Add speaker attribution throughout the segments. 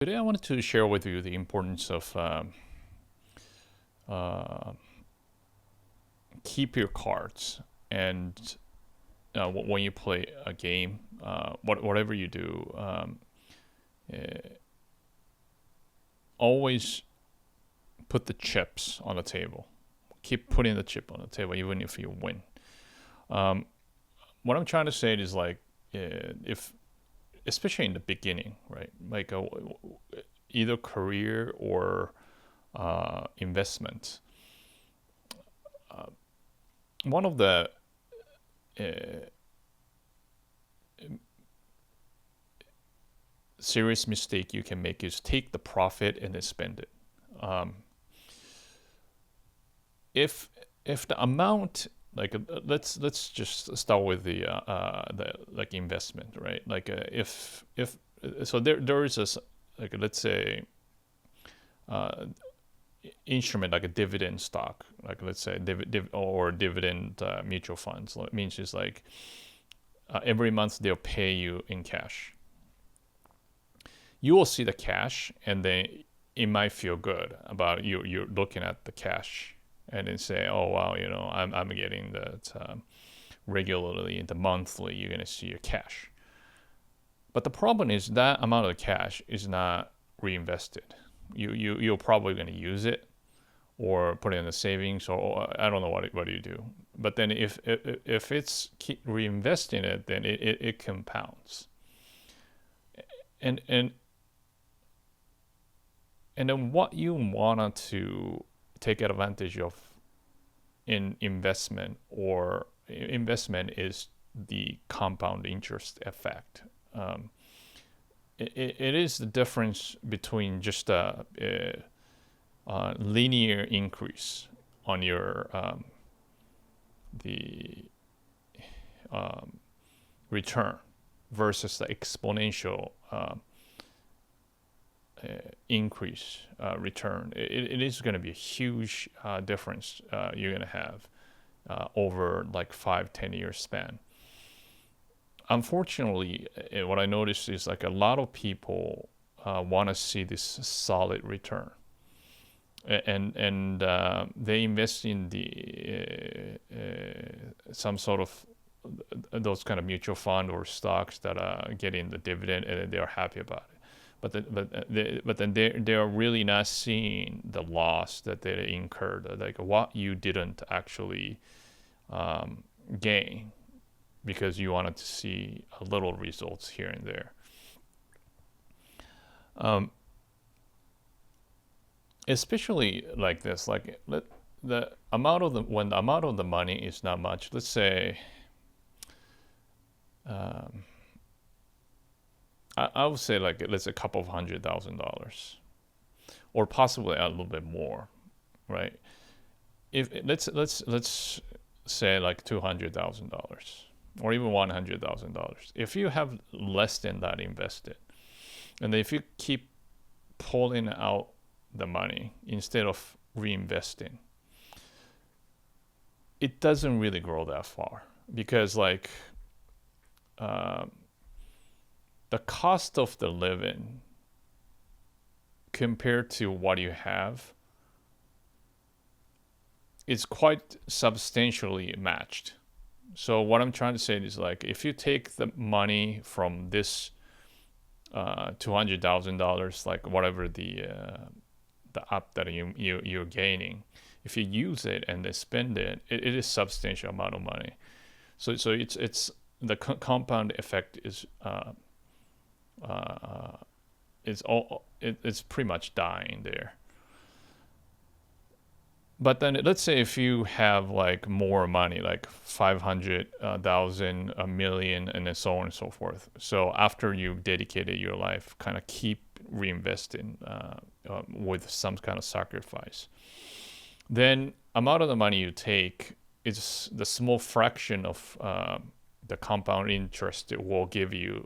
Speaker 1: Today, I wanted to share with you the importance of uh, keep your cards, and when you play a game, whatever you do, uh, always put the chips on the table. Keep putting the chip on the table, even if you win. Um, what I'm trying to say is like, if especially in the beginning, right? Like either career or investment. Uh, One of the uh, serious mistake you can make is take the profit and then spend it. Um, if if the amount like let's just start with the like investment, right? Like if so there is a like let's say uh, instrument like a dividend stock, like let's say or dividend mutual funds. It means it's like every month they'll pay you in cash. You will see the cash, and then it might feel good about you. You're looking at the cash, and then say, "Oh wow, I'm getting that regularly, the monthly. You're gonna see your cash." But the problem is that amount of cash is not reinvested. You're probably gonna use it or put it in the savings, or I don't know what do you do. But then if it's keep reinvesting it, then it compounds. And and then what you want to take advantage of in investment is the compound interest effect. It is the difference between just a linear increase on your the return versus the exponential increase return. It is going to be a huge difference you're going to have over like 5-10 year span. Unfortunately, what I noticed is like a lot of people want to see this solid return, and they invest in the some sort of those kind of mutual fund or stocks that are getting the dividend, and they're happy about it. But then they are really not seeing the loss that they incurred, like what you didn't actually gain because you wanted to see a little results here and there. Um, Especially like this, like the amount of when the amount of the money is not much. Let's say um, I would say like let's say a couple of $100,000 or possibly a little bit more, right? If let's say like $200,000 or even $100,000. If you have less than that invested, and if you keep pulling out the money instead of reinvesting, it doesn't really grow that far because like uh, the cost of the living compared to what you have is quite substantially matched. So what I'm trying to say is like if you take the money from this $200,000, like whatever the up that you're gaining, if you use it and then spend it, it is substantial amount of money. So it's the compound effect is it's pretty much dying there. But then let's say if you have like more money, like 500,000, a million, and then so on and so forth. So after you've dedicated your life, kind of keep reinvesting with some kind of sacrifice. Then amount of the money you take is the small fraction of the compound interest it will give you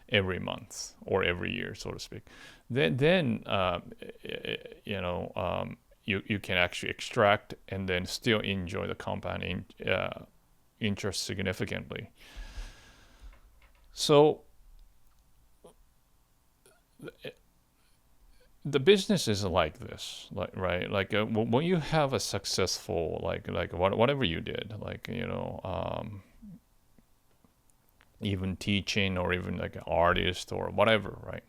Speaker 1: every month or every year, so to speak. Then you can actually extract and then still enjoy the compound interest significantly. So the business is like this, like right, like when you have a successful whatever you did, like even teaching or even like an artist or whatever, right?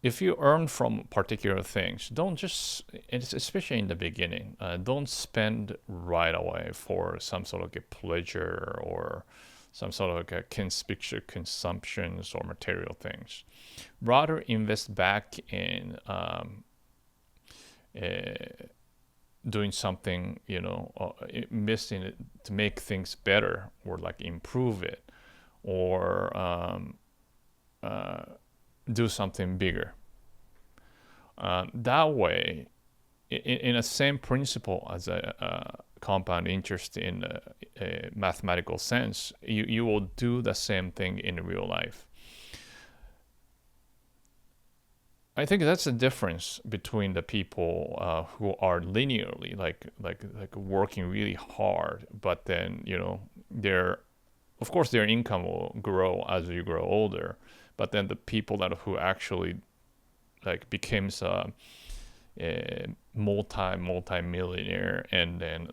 Speaker 1: If you earn from particular things, don't just, especially in the beginning, don't spend right away for some sort of a pleasure or some sort of like a conspicuous consumptions or material things. Rather invest back in doing something, investing it to make things better or like improve it or do something bigger. That way, in the same principle as a compound interest in a mathematical sense, you will do the same thing in real life. I think that's the difference between the people who are linearly like working really hard, but then their of course their income will grow as you grow older, but then the people that who actually like becomes a multi-millionaire and then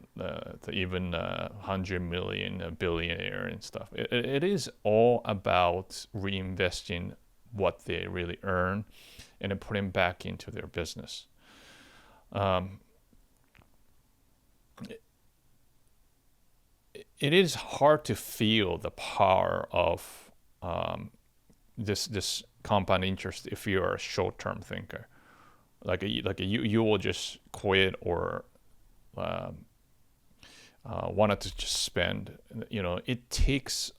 Speaker 1: even 100 million a billionaire and stuff. It is all about reinvesting what they really earn and then putting back into their business. It is hard to feel the power of this compound interest if you are a short-term thinker. You will just quit or wanted to just spend. It takes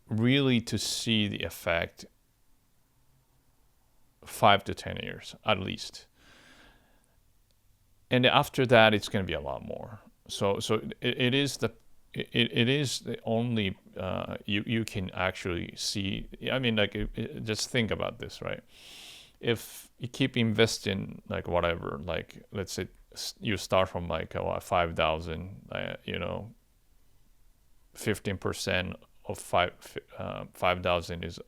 Speaker 1: really to see the effect 5 to 10 years at least, and after that it's going to be a lot more. So it is the only you can actually see. I mean, just think about this, right? If you keep investing like whatever, like let's say you start from like 5,000, 15% of 5,000 is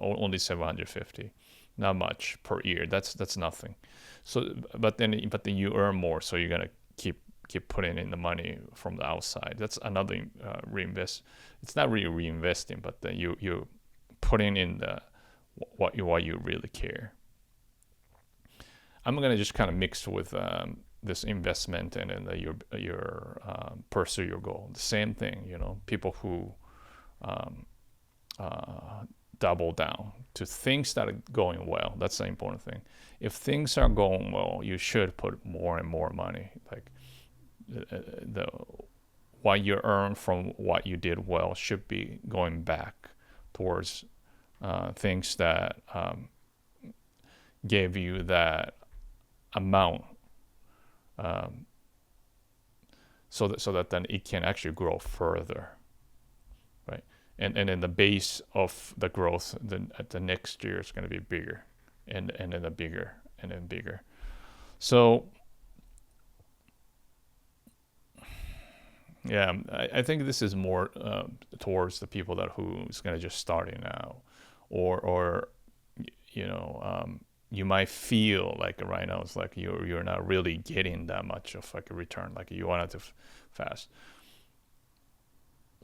Speaker 1: only 750, not much per year. That's nothing. So but then you earn more, so you're gonna keep putting in the money from the outside. That's another reinvest. It's not really reinvesting, but then you putting in the what you really care. I'm gonna just kind of mix with this investment and then your pursue your goal. The same thing, people who double down to things that are going well. That's the important thing. If things are going well, you should put more and more money. Like the what you earn from what you did well should be going back towards things that gave you that amount, so that then it can actually grow further, right? And then the base of the growth then at the next year is going to be bigger, and then a bigger and then bigger. So yeah, I think this is more towards the people that who's going to just starting now, or you might feel like right now it's like you're not really getting that much of like a return, like you wanted to fast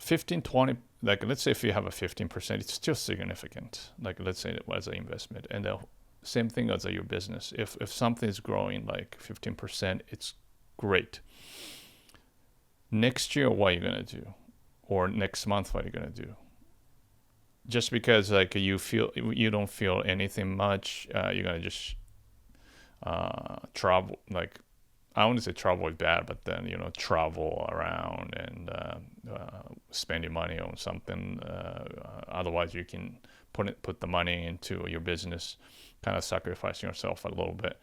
Speaker 1: 15-20, like let's say if you have a 15%, it's still significant, like let's say it was an investment. And the same thing as your business, if something is growing like 15%, it's great. Next year, what are you gonna do? Or next month, what are you gonna do? Just because like you don't feel anything much, you're gonna just travel. Like I wouldn't say travel is bad, but then travel around and spend your money on something. Otherwise, you can put the money into your business, kind of sacrificing yourself a little bit,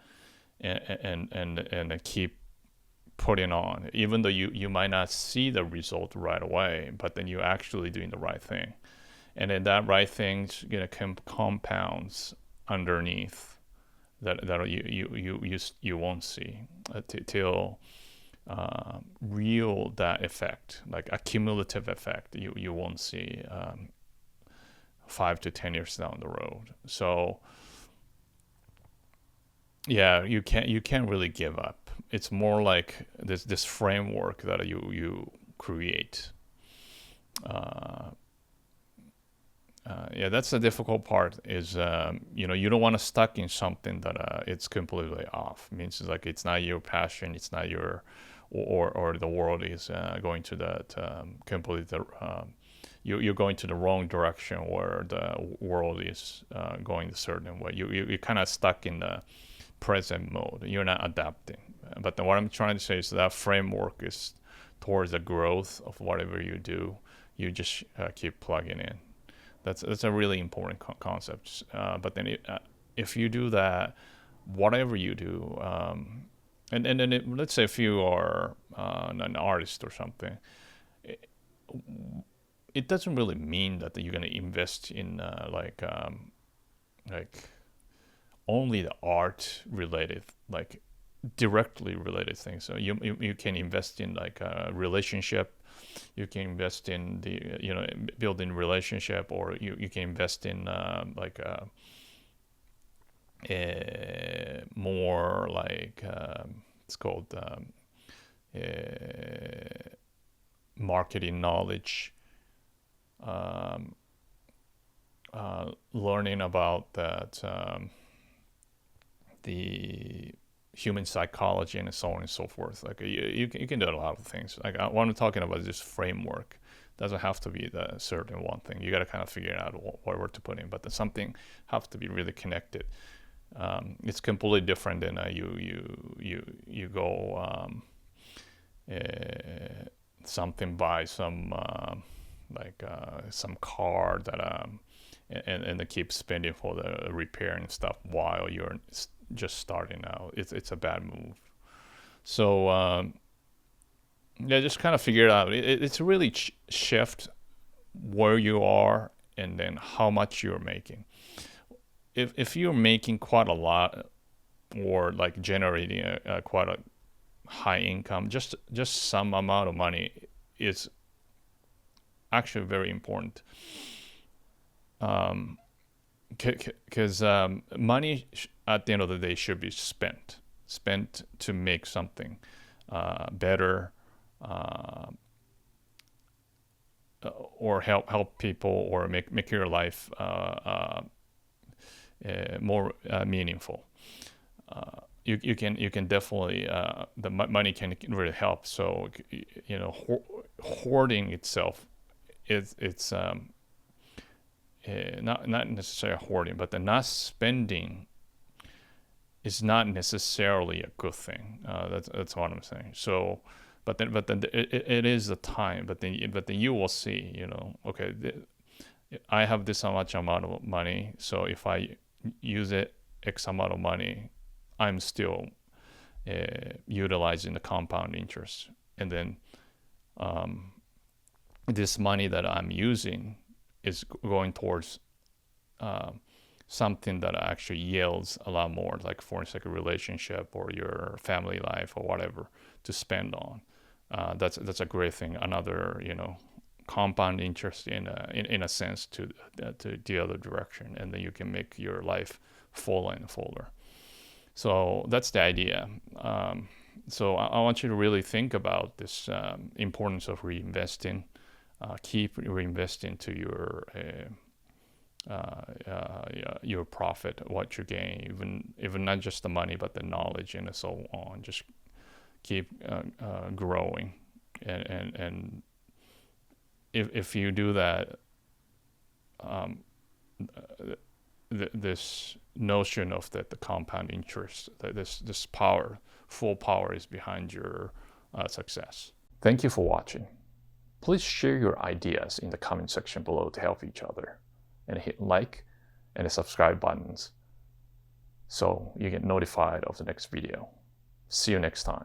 Speaker 1: and keep putting on, even though you might not see the result right away, but then you're actually doing the right thing, and then that right thing's gonna compounds underneath that you won't see till real that effect, like a cumulative effect, you won't see 5 to 10 years down the road. So yeah, you can't really give up. It's more like this framework that you create. Yeah, that's the difficult part. Is you don't want to stuck in something that it's completely off. It means like it's not your passion. It's not your, or the world is going to that completely. You're going to the wrong direction, where the world is going a certain way. You're kind of stuck in the present mode. You're not adapting. But what I'm trying to say is that framework is towards the growth of whatever you do. You just keep plugging in. That's a really important concept. But then if you do that, whatever you do, and then let's say if you are an artist or something, it doesn't really mean that you're going to invest in like only the art related, like directly related things. So you can invest in like a relationship. You can invest in the building relationship, or you can invest in like more like it's called marketing knowledge, learning about that the human psychology and so on and so forth. Like you can do a lot of things. Like what I'm talking about is this framework. Doesn't have to be the certain one thing. You got to kind of figure out what to put in, but something have to be really connected. It's completely different than you go something by some like some car that and they keep spending for the repair and stuff while you're just starting out. It's a bad move. So yeah, just kind of figure it out. It's really shift where you are and then how much you're making. If you're making quite a lot, or like generating a quite a high income, just some amount of money is actually very important. Because money at the end of the day should be spent to make something better, or help people, or make your life more meaningful. You can definitely the money can really help. So hoarding itself it's not necessarily hoarding, but the not spending is not necessarily a good thing. That's what I'm saying. So, but then it is the time. But then you will see. Okay, I have this much amount of money. So if I use it X amount of money, I'm still utilizing the compound interest, and then this money that I'm using is going towards something that actually yields a lot more, like for instance, a relationship or your family life or whatever to spend on. That's a great thing. Another compound interest in a sense to the other direction, and then you can make your life fuller and fuller. So that's the idea. So I want you to really think about this importance of reinvesting. Keep reinvesting to your profit, what you gain, even not just the money, but the knowledge and so on. Just keep growing, and if you do that, this notion of the compound interest, this full power is behind your success. Thank you for watching. Please share your ideas in the comment section below to help each other, and hit like and the subscribe buttons so you get notified of the next video. See you next time.